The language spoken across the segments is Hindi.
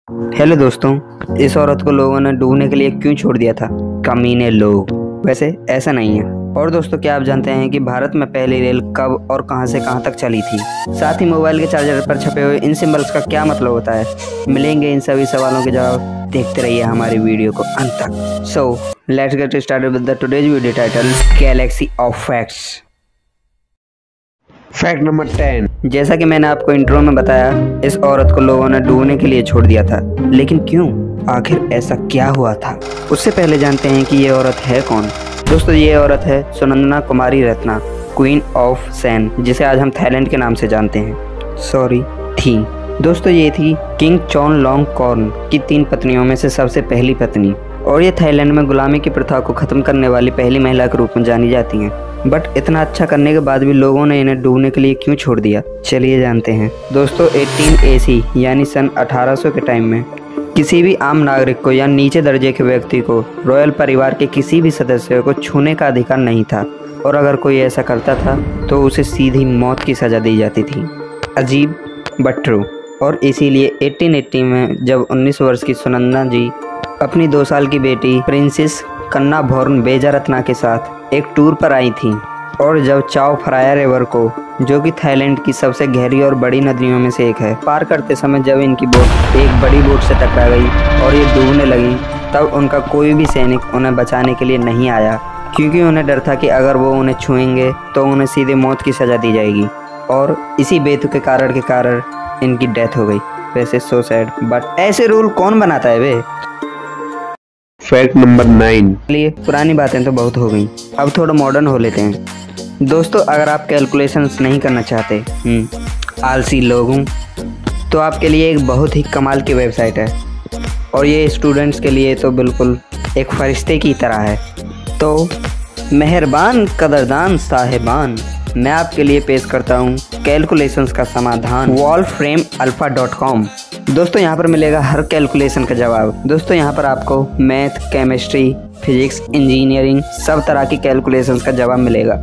हेलो दोस्तों, इस औरत को लोगों ने डूबने के लिए क्यों छोड़ दिया था? कमीने लोग। वैसे ऐसा नहीं है। और दोस्तों, क्या आप जानते हैं कि भारत में पहली रेल कब और कहां से कहां तक चली थी? साथ ही मोबाइल के चार्जर पर छपे हुए इन सिंबल्स का क्या मतलब होता है? मिलेंगे इन सभी सवालों के जवाब। देखते रहिए हमारी वीडियो को अंत तक। So let's get started with the today's video title, Galaxy of facts. Fact number 10। जैसा कि मैंने आपको इंट्रो में बताया, इस औरत को लोगों ने डूबने के लिए छोड़ दिया था, लेकिन क्यों? आखिर ऐसा क्या हुआ था? उससे पहले जानते हैं कि ये औरत है कौन। दोस्तों, ये औरत है सुनंदना कुमारी रत्ना, क्वीन ऑफ सैन, जिसे आज हम थाईलैंड के नाम से जानते हैं। सॉरी, थी। दोस्तों, ये थी किंग चॉनलॉन्गकॉर्न की 3 पत्नियों में से सबसे पहली पत्नी, और ये थाईलैंड में गुलामी की प्रथा को खत्म करने वाली पहली महिला के रूप में जानी जाती हैं। बट इतना अच्छा करने के बाद भी लोगों ने इन्हें डूबने के लिए क्यों छोड़ दिया? चलिए जानते हैं। दोस्तों, 18 AC यानी सन 1800 के टाइम में किसी भी आम नागरिक को या नीचे दर्जे के व्यक्ति को रॉयल परिवार के किसी भी सदस्य को छूने का अधिकार नहीं था, और अगर कोई ऐसा करता था तो उसे सीधी मौत की सज़ा दी जाती थी। अजीब बट ट्रू। और इसीलिए 1880 में जब 19 वर्ष की सुनंदा जी अपनी 2 साल की बेटी प्रिंसेस कन्नाभोर्न बेजारत्ना के साथ एक टूर पर आई थी, और जब चाओ फ्राया रिवर को, जो कि थाईलैंड की सबसे गहरी और बड़ी नदियों में से एक है, पार करते समय जब इनकी बोट एक बड़ी बोट से टकरा गई और ये डूबने लगी, तब उनका कोई भी सैनिक उन्हें बचाने के लिए नहीं आया, क्योंकि उन्हें डर था कि अगर वो उन्हें छुएंगे तो उन्हें सीधे मौत की सज़ा दी जाएगी। और इसी बेतुके कारण के कारण इनकी डेथ हो गई। वैसे सो सैड, बट ऐसे रूल कौन बनाता है वे? Fact number 9। चलिए, पुरानी बातें तो बहुत हो गई, अब थोड़ा मॉडर्न हो लेते हैं। दोस्तों, अगर आप कैलकुलेशंस नहीं करना चाहते, आलसी लोग हूँ, तो आपके लिए एक बहुत ही कमाल की वेबसाइट है, और ये स्टूडेंट्स के लिए तो बिल्कुल एक फरिश्ते की तरह है। तो मेहरबान कदरदान साहिबान, मैं आपके लिए पेश करता हूँ कैलकुलेशंस का समाधान, wolframealpha.com। दोस्तों, यहाँ पर मिलेगा हर कैलकुलेशन का जवाब। दोस्तों, यहाँ पर आपको मैथ, केमिस्ट्री, फिजिक्स, इंजीनियरिंग सब तरह की कैलकुलेशंस का जवाब मिलेगा।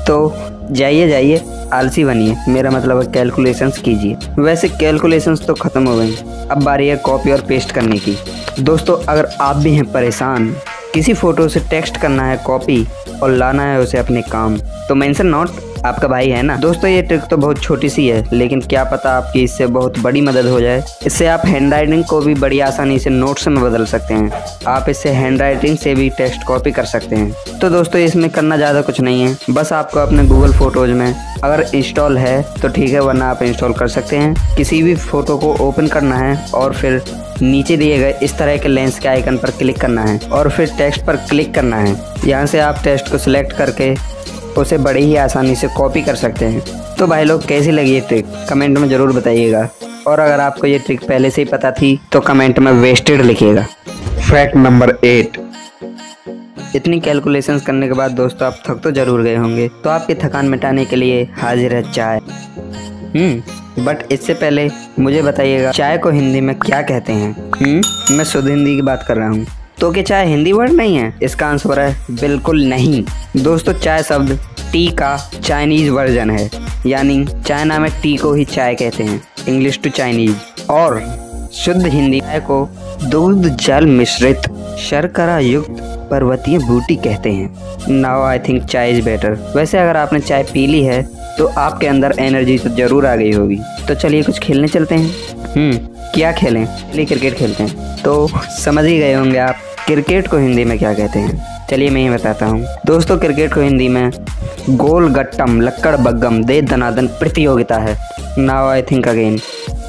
तो जाइए आलसी बनिए, मेरा मतलब है कैलकुलेशंस कीजिए। वैसे कैलकुलेशंस तो ख़त्म हो गई, अब बारी है कॉपी और पेस्ट करने की। दोस्तों, अगर आप भी हैं परेशान, किसी फ़ोटो से टेक्स्ट करना है कॉपी और लाना है उसे अपने काम, तो मेंशन नोट आपका भाई है ना। दोस्तों, ये ट्रिक तो बहुत छोटी सी है, लेकिन क्या पता आपकी इससे बहुत बड़ी मदद हो जाए। इससे आप हैंड राइटिंग को भी बड़ी आसानी से नोट्स में बदल सकते हैं। आप इससे हैंड राइटिंग से भी टेक्स्ट कॉपी कर सकते हैं। तो दोस्तों, इसमें करना ज़्यादा कुछ नहीं है, बस आपको अपने गूगल फोटोज़ में अगर इंस्टॉल है तो ठीक है, वरना आप इंस्टॉल कर सकते हैं। किसी भी फ़ोटो को ओपन करना है और फिर नीचे दिए गए इस तरह के लेंस के आइकन पर क्लिक करना है, और फिर टेक्स्ट पर क्लिक करना है। यहाँ से आप टेक्स्ट को सिलेक्ट करके उसे बड़ी ही आसानी से कॉपी कर सकते हैं। तो भाई लोग, कैसी लगी ये ट्रिक कमेंट में ज़रूर बताइएगा, और अगर आपको ये ट्रिक पहले से ही पता थी तो कमेंट में वेस्टेड लिखिएगा। Fact number 8। इतनी कैलकुलेशंस करने के बाद दोस्तों, आप थक तो जरूर गए होंगे, तो आपकी थकान मिटाने के लिए हाजिर है चाय। बट इससे पहले मुझे बताइएगा, चाय को हिंदी में क्या कहते हैं? मैं शुद्ध हिंदी की बात कर रहा हूँ। तो क्या चाय हिंदी वर्ड नहीं है? इसका आंसर है बिल्कुल नहीं। दोस्तों, चाय शब्द टी का चाइनीज वर्जन है, यानी चाइना में टी को ही चाय कहते हैं, इंग्लिश टू चाइनीज। और शुद्ध हिंदी चाय को दूध जल मिश्रित शर्करा युक्त पर्वतीय बूटी कहते हैं। नाउ आई थिंक चाय इज बेटर। वैसे अगर आपने चाय पी ली है तो आपके अंदर एनर्जी तो जरूर आ गई होगी। तो चलिए कुछ खेलने चलते हैं। क्या खेलें? चलिए क्रिकेट खेलते हैं। तो समझ ही गए होंगे आप क्रिकेट को हिंदी में क्या कहते हैं। चलिए मैं ही बताता हूँ। दोस्तों, क्रिकेट को हिंदी में गोल गट्टम लक्कड़ बग्गम दे दनादन प्रतियोगिता है। Now I think again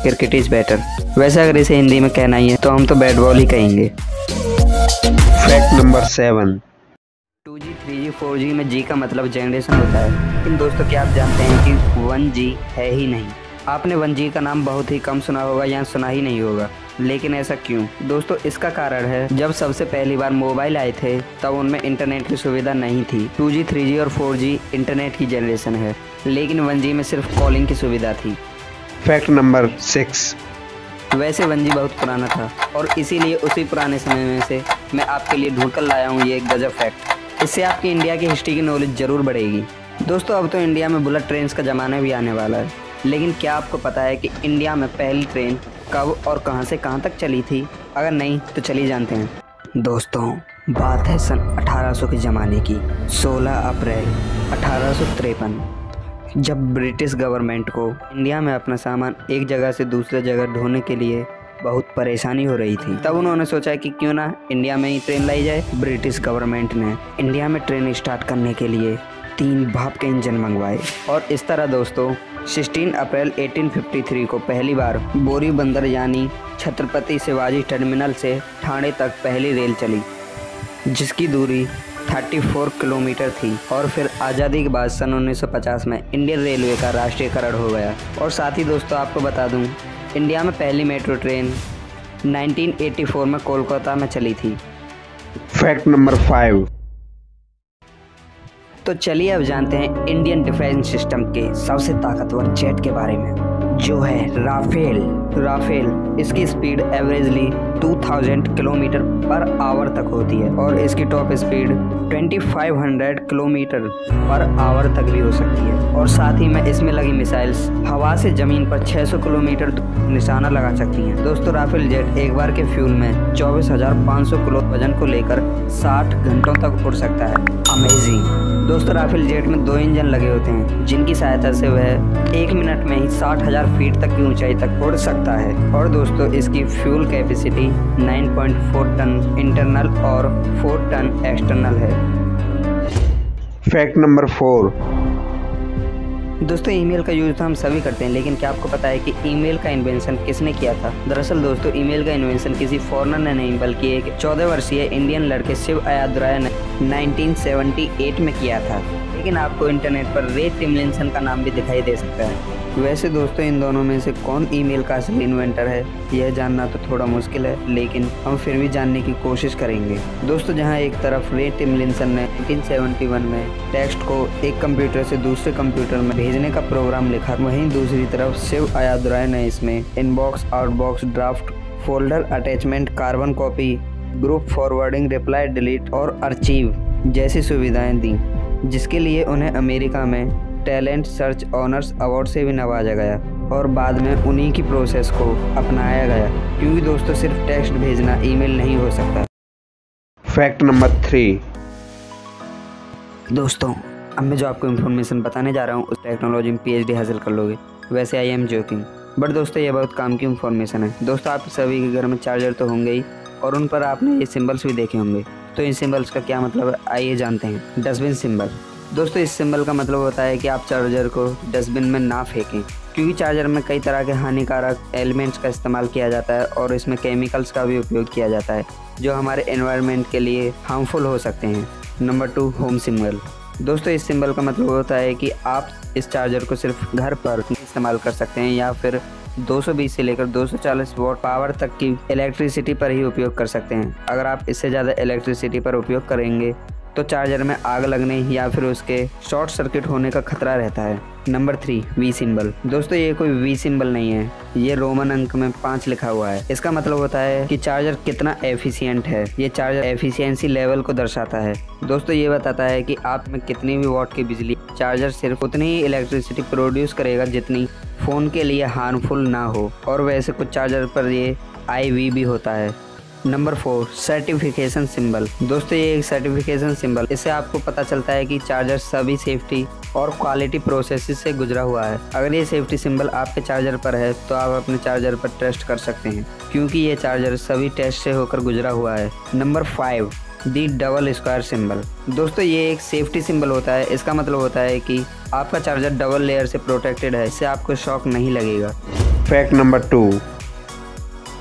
cricket is better. वैसे अगर इसे हिंदी में कहना ही है तो हम तो बैट बॉल ही कहेंगे। Fact number 7। 2G, 3G, 4G में G का मतलब जनरेशन होता है, लेकिन दोस्तों, क्या आप जानते हैं कि 1G है ही नहीं? आपने 1G का नाम बहुत ही कम सुना होगा या सुना ही नहीं होगा, लेकिन ऐसा क्यों? दोस्तों, इसका कारण है, जब सबसे पहली बार मोबाइल आए थे तब उनमें इंटरनेट की सुविधा नहीं थी। 2G, 3G और 4G इंटरनेट की जनरेशन है, लेकिन 1G में सिर्फ कॉलिंग की सुविधा थी। Fact number 6। वैसे 1G बहुत पुराना था, और इसीलिए उसी पुराने समय में से मैं आपके लिए ढूंढ कर लाया हूँ ये गजब फैक्ट। इससे आपकी इंडिया की हिस्ट्री की नॉलेज ज़रूर बढ़ेगी। दोस्तों, अब तो इंडिया में बुलेट ट्रेन का ज़माना भी आने वाला है, लेकिन क्या आपको पता है कि इंडिया में पहली ट्रेन कब और कहां से कहां तक चली थी? अगर नहीं तो चलिए जानते हैं। दोस्तों, बात है सन 1800 के ज़माने की। 16 अप्रैल 1853, जब ब्रिटिश गवर्नमेंट को इंडिया में अपना सामान एक जगह से दूसरे जगह ढोने के लिए बहुत परेशानी हो रही थी, तब उन्होंने सोचा कि क्यों ना इंडिया में ही ट्रेन लाई जाए। ब्रिटिश गवर्नमेंट ने इंडिया में ट्रेन स्टार्ट करने के लिए 3 भाप के इंजन मंगवाए और इस तरह दोस्तों 16 अप्रैल 1853 को पहली बार बोरी बंदर यानी छत्रपति शिवाजी टर्मिनल से ठाणे तक पहली रेल चली, जिसकी दूरी 34 किलोमीटर थी। और फिर आज़ादी के बाद सन 1950 में इंडियन रेलवे का राष्ट्रीयकरण हो गया। और साथ ही दोस्तों आपको बता दूं, इंडिया में पहली मेट्रो ट्रेन 1984 में कोलकाता में चली थी। Fact number 5। तो चलिए अब जानते हैं इंडियन डिफेंस सिस्टम के सबसे ताकतवर जेट के बारे में, जो है राफेल। इसकी speed averagely 2000 kilometre per hour तक होती है और इसकी top speed 2500 kilometre per hour तक भी हो सकती है। और साथ ही में इसमें लगी मिसाइल्स हवा से जमीन पर 600 किलोमीटर निशाना लगा सकती हैं। दोस्तों, राफेल जेट एक बार के फ्यूल में 24,500 किलो वजन को लेकर 60 घंटों तक उड़ सकता है। अमेजिंग। दोस्तों, राफेल जेट में 2 इंजन लगे होते हैं, जिनकी सहायता से वह 1 मिनट में ही 60,000 फीट तक की ऊंचाई तक उड़ सकता है। और दोस्तों, इसकी फ्यूल कैपेसिटी 9.4 टन इंटरनल और 4 टन एक्सटर्नल है। Fact number 4। दोस्तों, ईमेल का यूज़ तो हम सभी करते हैं, लेकिन क्या आपको पता है कि ईमेल का इन्वेंशन किसने किया था? दरअसल दोस्तों, ईमेल का इन्वेंशन किसी फॉरेनर ने नहीं बल्कि एक 14 वर्षीय इंडियन लड़के शिव अयाद राय ने 1978 में किया था। लेकिन आपको इंटरनेट पर रे टिमलिंसन का नाम भी दिखाई दे सकता है। वैसे दोस्तों, इन दोनों में से कौन ईमेल का असली इन्वेंटर है, यह जानना तो थोड़ा मुश्किल है, लेकिन हम फिर भी जानने की कोशिश करेंगे। दोस्तों, जहां एक तरफ रे टिमलिंसन ने 1971 में टेक्स्ट को एक कंप्यूटर से दूसरे कंप्यूटर में भेजने का प्रोग्राम लिखा, वहीं दूसरी तरफ शिव अयाद राय ने इसमें inbox, outbox, draft, folder attachment, carbon copy, group forwarding, reply, delete और आर्चीव जैसी सुविधाएं दी, जिसके लिए उन्हें अमेरिका में टैलेंट सर्च ऑनर्स अवार्ड से भी नवाजा गया। और बाद में उन्हीं की प्रोसेस को अपनाया गया, क्योंकि दोस्तों सिर्फ टेक्स्ट भेजना ईमेल नहीं हो सकता। Fact number 3। दोस्तों, अब मैं जो आपको इन्फॉर्मेशन बताने जा रहा हूँ उस टेक्नोलॉजी में PhD हासिल कर लोगे। वैसे आई एम जोकिंग, बट दोस्तों ये बहुत काम की इन्फॉर्मेशन है। दोस्तों, आप सभी के घर में चार्जर तो होंगे ही और उन पर आपने ये सिंबल्स भी देखे होंगे। तो इन सिंबल्स का क्या मतलब है, आइए जानते हैं। Dustbin symbol. दोस्तों, इस सिंबल का मतलब होता है कि आप चार्जर को डस्टबिन में ना फेंकें, क्योंकि चार्जर में कई तरह के हानिकारक एलिमेंट्स का इस्तेमाल किया जाता है और इसमें केमिकल्स का भी उपयोग किया जाता है, जो हमारे एनवायरनमेंट के लिए हार्मफुल हो सकते हैं। Number 2, home symbol. दोस्तों, इस सिंबल का मतलब होता है कि आप इस चार्जर को सिर्फ घर पर इस्तेमाल कर सकते हैं या फिर 220 से लेकर 240 वॉट पावर तक की इलेक्ट्रिसिटी पर ही उपयोग कर सकते हैं। अगर आप इससे ज़्यादा इलेक्ट्रिसिटी पर उपयोग करेंगे तो चार्जर में आग लगने या फिर उसके शॉर्ट सर्किट होने का खतरा रहता है। Number 3, V symbol. दोस्तों, ये कोई वी सिंबल नहीं है, ये रोमन अंक में 5 लिखा हुआ है। इसका मतलब होता है कि चार्जर कितना एफिशिएंट है। ये चार्जर एफिशिएंसी लेवल को दर्शाता है। दोस्तों, ये बताता है कि आप में कितनी भी वॉट की बिजली, चार्जर सिर्फ उतनी ही इलेक्ट्रिसिटी प्रोड्यूस करेगा जितनी फ़ोन के लिए हार्मफुल ना हो। और वैसे कुछ चार्जर पर ये IV भी होता है। Number 4, certification symbol. दोस्तों, ये एक सर्टिफिकेशन सिंबल, इससे आपको पता चलता है कि चार्जर सभी सेफ्टी और क्वालिटी प्रोसेस से गुजरा हुआ है। अगर ये सेफ्टी सिंबल आपके चार्जर पर है तो आप अपने चार्जर पर ट्रस्ट कर सकते हैं, क्योंकि ये चार्जर सभी टेस्ट से होकर गुजरा हुआ है। नंबर 5, दी डबल स्क्वायर सिंबल। दोस्तों, ये एक सेफ्टी सिंबल होता है। इसका मतलब होता है कि आपका चार्जर डबल लेयर से प्रोटेक्टेड है, इससे आपको शॉक नहीं लगेगा। Fact number 2।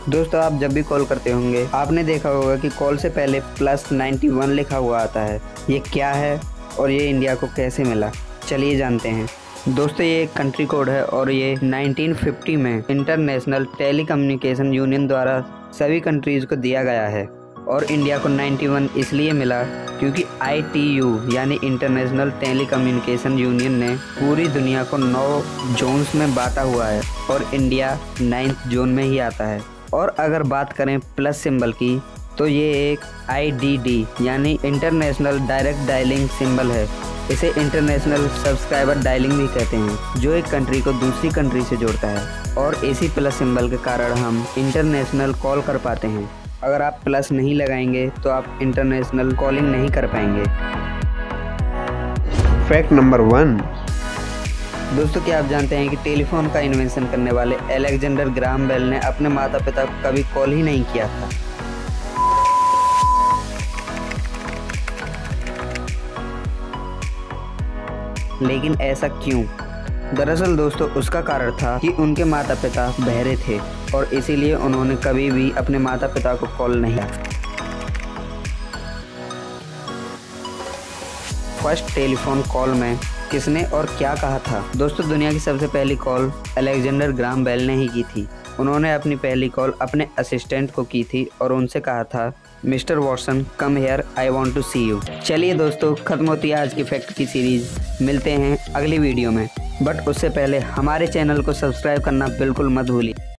दोस्तों, आप जब भी कॉल करते होंगे आपने देखा होगा कि कॉल से पहले +91 लिखा हुआ आता है। ये क्या है और ये इंडिया को कैसे मिला, चलिए जानते हैं। दोस्तों, ये एक कंट्री कोड है और ये 1950 में इंटरनेशनल टेलीकम्युनिकेशन यूनियन द्वारा सभी कंट्रीज़ को दिया गया है। और इंडिया को 91 इसलिए मिला क्योंकि ITU यानी इंटरनेशनल टेलीकम्युनिकेशन यूनियन ने पूरी दुनिया को 9 जोन्स में बांटा हुआ है और इंडिया 9th जोन में ही आता है। और अगर बात करें प्लस सिंबल की तो ये एक IDD यानी इंटरनेशनल डायरेक्ट डायलिंग सिंबल है। इसे इंटरनेशनल सब्सक्राइबर डायलिंग भी कहते हैं, जो एक कंट्री को दूसरी कंट्री से जोड़ता है। और इसी प्लस सिंबल के कारण हम इंटरनेशनल कॉल कर पाते हैं। अगर आप प्लस नहीं लगाएंगे तो आप इंटरनेशनल कॉलिंग नहीं कर पाएंगे। Fact number 1। दोस्तों, क्या आप जानते हैं कि टेलीफोन का इन्वेंशन करने वाले अलेक्जेंडर ग्राहम बेल ने अपने माता पिता को कभी कॉल ही नहीं किया था। लेकिन ऐसा क्यों? दरअसल दोस्तों, उसका कारण था कि उनके माता पिता बहरे थे और इसीलिए उन्होंने कभी भी अपने माता पिता को कॉल नहीं किया। फर्स्ट टेलीफोन कॉल में किसने और क्या कहा था? दोस्तों, दुनिया की सबसे पहली कॉल अलेक्जेंडर ग्राहम बेल ने ही की थी। उन्होंने अपनी पहली कॉल अपने असिस्टेंट को की थी और उनसे कहा था, mister Watson come here, I want to see you. चलिए दोस्तों, खत्म होती है आज की फैक्ट की सीरीज। मिलते हैं अगली वीडियो में, बट उससे पहले हमारे चैनल को सब्सक्राइब करना बिल्कुल मत भूलिए।